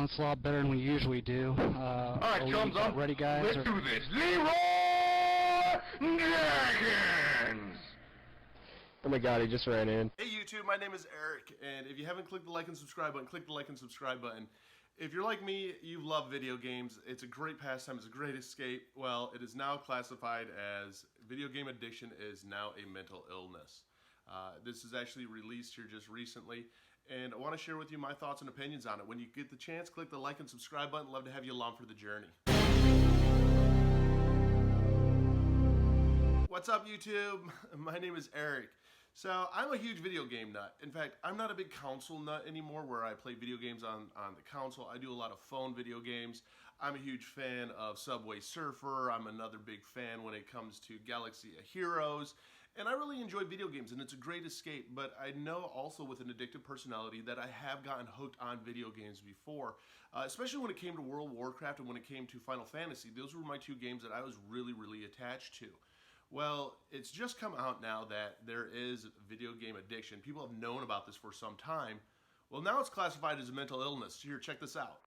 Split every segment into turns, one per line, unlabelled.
It's a lot better than we usually do.
Alright, chums up.
Ready, guys?
Let's do this. Leroy Jenkins!
Oh my god, he just ran in.
Hey YouTube, my name is Eric, and if you haven't clicked the like and subscribe button, click the like and subscribe button. If you're like me, you love video games. It's a great pastime, it's a great escape. Well, it is now classified as video game addiction is now a mental illness. This is actually released here just recently, and I want to share with you my thoughts and opinions on it. When you get the chance, click the like and subscribe button. Love to have you along for the journey. What's up, YouTube? My name is Eric. So I'm a huge video game nut. In fact, I'm not a big console nut anymore where I play video games on the console. I do a lot of phone video games. I'm a huge fan of Subway Surfer. I'm another big fan when it comes to Galaxy of Heroes. And I really enjoy video games, and it's a great escape. But I know also with an addictive personality that I have gotten hooked on video games before. Especially when it came to World of Warcraft and when it came to Final Fantasy. Those were my two games that I was really attached to. Well, it's just come out now that there is video game addiction. People have known about this for some time. Well, now it's classified as a mental illness. Here, check this out.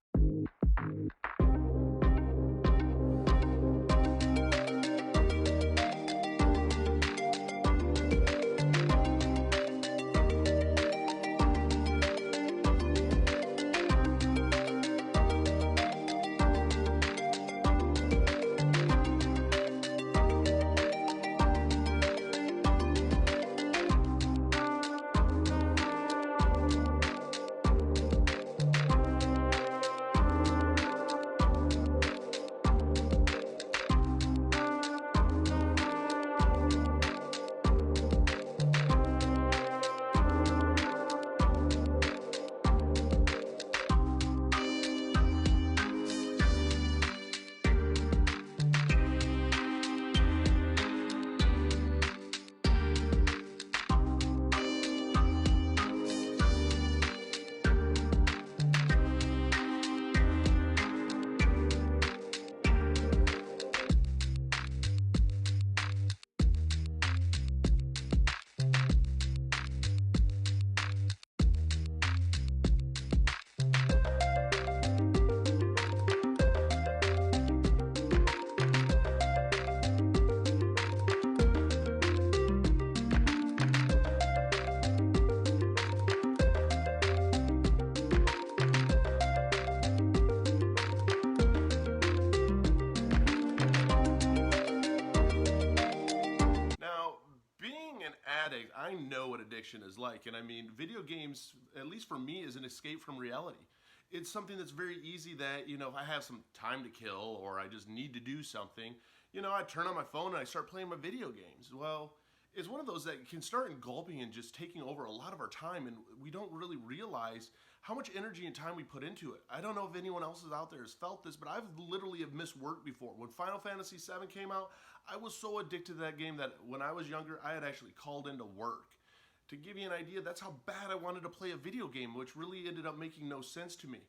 I know what addiction is like, and I mean, video games, at least for me, is an escape from reality. It's something that's very easy that, you know, if I have some time to kill or I just need to do something, you know, I turn on my phone and I start playing my video games. Well, it's one of those that can start engulfing and just taking over a lot of our time, and we don't really realize how much energy and time we put into it. I don't know if anyone else is out there has felt this, but I've literally have missed work before. When Final Fantasy VII came out, I was so addicted to that game that when I was younger, I had actually called into work. To give you an idea, that's how bad I wanted to play a video game, which really ended up making no sense to me.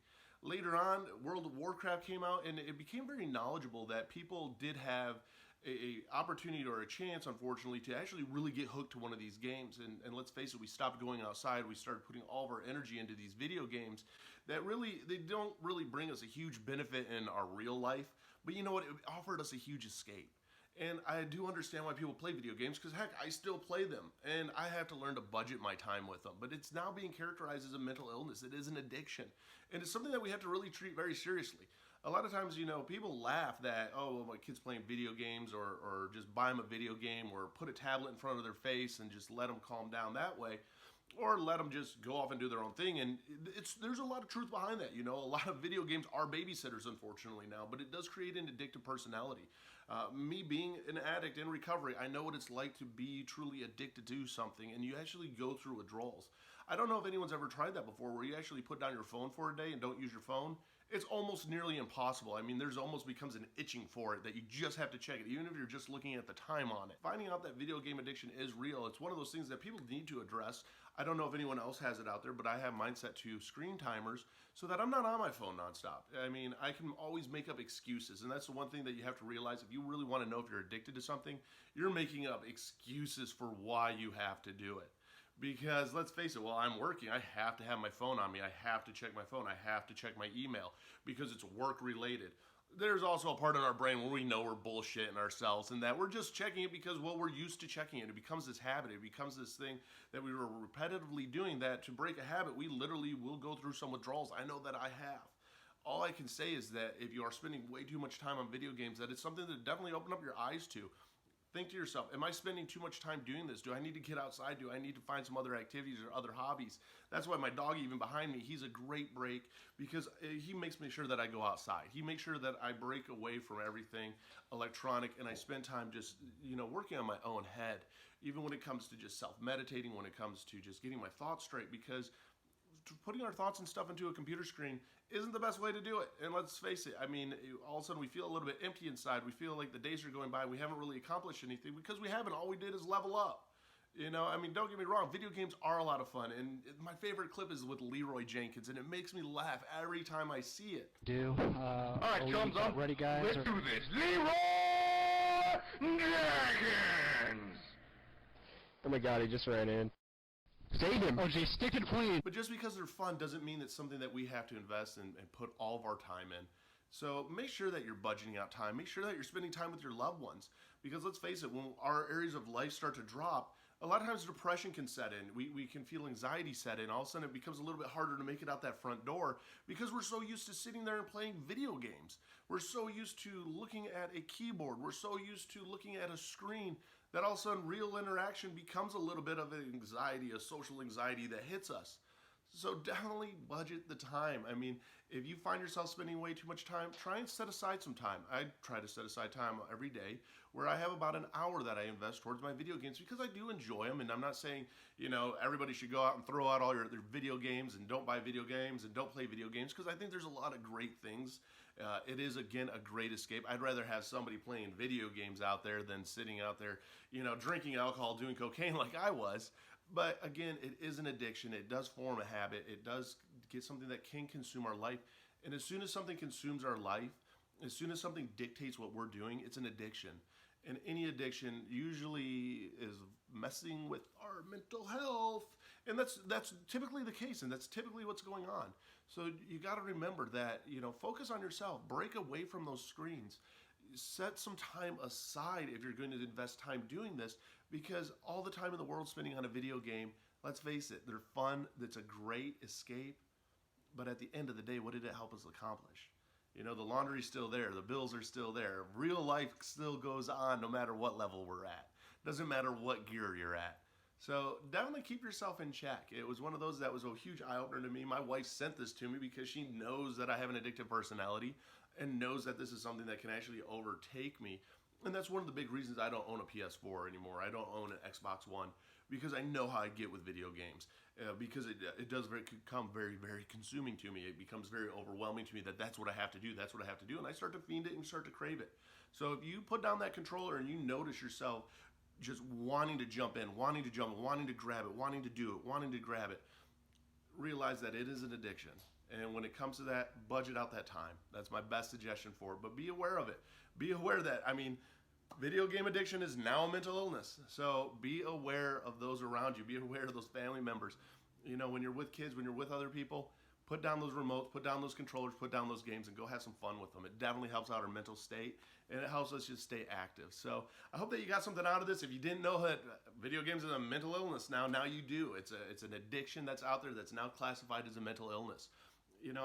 Later on, World of Warcraft came out, and it became very knowledgeable that people did have a opportunity or a chance, unfortunately, to actually really get hooked to one of these games. And let's face it, we stopped going outside. We started putting all of our energy into these video games that really, they don't really bring us a huge benefit in our real life. But you know what? It offered us a huge escape. And I do understand why people play video games, because heck, I still play them, and I have to learn to budget my time with them. But it's now being characterized as a mental illness. It is an addiction, and it's something that we have to really treat very seriously. A lot of times, you know, people laugh that, oh, well, my kid's playing video games, or just buy them a video game, or put a tablet in front of their face and just let them calm down that way. Or let them just go off and do their own thing. And there's a lot of truth behind that. You know, a lot of video games are babysitters, unfortunately, now, but it does create an addictive personality. Me being an addict in recovery, I know what it's like to be truly addicted to something, and you actually go through withdrawals. I don't know if anyone's ever tried that before, where you actually put down your phone for a day and don't use your phone. It's almost nearly impossible. I mean, there's almost becomes an itching for it that you just have to check it, even if you're just looking at the time on it. Finding out that video game addiction is real, it's one of those things that people need to address. I don't know if anyone else has it out there, but I have mine set to screen timers so that I'm not on my phone nonstop. I mean, I can always make up excuses, and that's the one thing that you have to realize. If you really want to know if you're addicted to something, you're making up excuses for why you have to do it. Because let's face it, while I'm working, I have to have my phone on me. I have to check my phone. I have to check my email because it's work related. There's also a part in our brain where we know we're bullshitting ourselves and that we're just checking it because, well, we're used to checking it. It becomes this habit. It becomes this thing that we were repetitively doing, that to break a habit, we literally will go through some withdrawals. I know that I have. All I can say is that if you are spending way too much time on video games, that it's something to definitely open up your eyes to. Think to yourself, am I spending too much time doing this? Do I need to get outside? Do I need to find some other activities or other hobbies? That's why my dog, even behind me, he's a great break because he makes me sure that I go outside. He makes sure that I break away from everything electronic and I spend time just, working on my own head. Even when it comes to just self-meditating, when it comes to just getting my thoughts straight, because putting our thoughts and stuff into a computer screen isn't the best way to do it. And let's face it, all of a sudden we feel a little bit empty inside. We feel like the days are going by. We haven't really accomplished anything because we haven't. All we did is level up. Don't get me wrong. Video games are a lot of fun. And my favorite clip is with Leroy Jenkins, and it makes me laugh every time I see it.
All right, chums, I'm
ready, guys?
Let's do this. Leroy Jenkins!
Oh my god, he just ran in.
Save him! Oh, geez, stick to the plane!
But just because they're fun doesn't mean it's something that we have to invest in and put all of our time in. So make sure that you're budgeting out time. Make sure that you're spending time with your loved ones. Because let's face it, when our areas of life start to drop, a lot of times depression can set in. We can feel anxiety set in. All of a sudden it becomes a little bit harder to make it out that front door because we're so used to sitting there and playing video games. We're so used to looking at a keyboard. We're so used to looking at a screen that all of a sudden real interaction becomes a little bit of an anxiety, a social anxiety that hits us. So definitely budget the time. If you find yourself spending way too much time, try and set aside some time. I try to set aside time every day where I have about an hour that I invest towards my video games because I do enjoy them. And I'm not saying, everybody should go out and throw out all their video games and don't buy video games and don't play video games, because I think there's a lot of great things. It is, again, a great escape. I'd rather have somebody playing video games out there than sitting out there, drinking alcohol, doing cocaine like I was. But again, it is an addiction. It does form a habit. It does get something that can consume our life. And as soon as something consumes our life, as soon as something dictates what we're doing, it's an addiction. And any addiction usually is messing with our mental health. And that's typically the case, and that's typically what's going on. So you got to remember that, focus on yourself. Break away from those screens. Set some time aside if you're going to invest time doing this, because all the time in the world spending on a video game, let's face it, they're fun. That's a great escape. But at the end of the day, what did it help us accomplish? The laundry's still there. The bills are still there. Real life still goes on no matter what level we're at. Doesn't matter what gear you're at. So definitely keep yourself in check. It was one of those that was a huge eye-opener to me. My wife sent this to me because she knows that I have an addictive personality and knows that this is something that can actually overtake me. And that's one of the big reasons I don't own a PS4 anymore. I don't own an Xbox One, because I know how I get with video games. Because it does become very, very consuming to me. It becomes very overwhelming to me that's what I have to do. That's what I have to do. And I start to fiend it and start to crave it. So if you put down that controller and you notice yourself just wanting to jump in, wanting to grab it, wanting to do it, wanting to grab it, realize that it is an addiction. And when it comes to that, budget out that time. That's my best suggestion for it. But be aware of it. Be aware that, video game addiction is now a mental illness. So be aware of those around you. Be aware of those family members. When you're with kids, when you're with other people, put down those remotes, put down those controllers, put down those games, and go have some fun with them. It definitely helps out our mental state, and it helps us just stay active. So I hope that you got something out of this. If you didn't know that video games is a mental illness, now you do. It's an addiction that's out there that's now classified as a mental illness.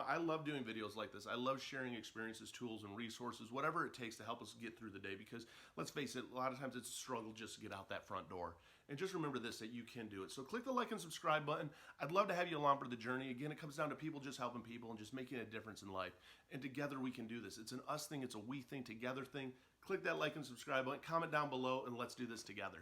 I love doing videos like this. I love sharing experiences, tools, and resources, whatever it takes to help us get through the day, because let's face it, a lot of times it's a struggle just to get out that front door. And just remember this, that you can do it. So click the like and subscribe button. I'd love to have you along for the journey. Again, it comes down to people just helping people and just making a difference in life. And together we can do this. It's an us thing. It's a we thing, together thing. Click that like and subscribe button. Comment down below, and let's do this together.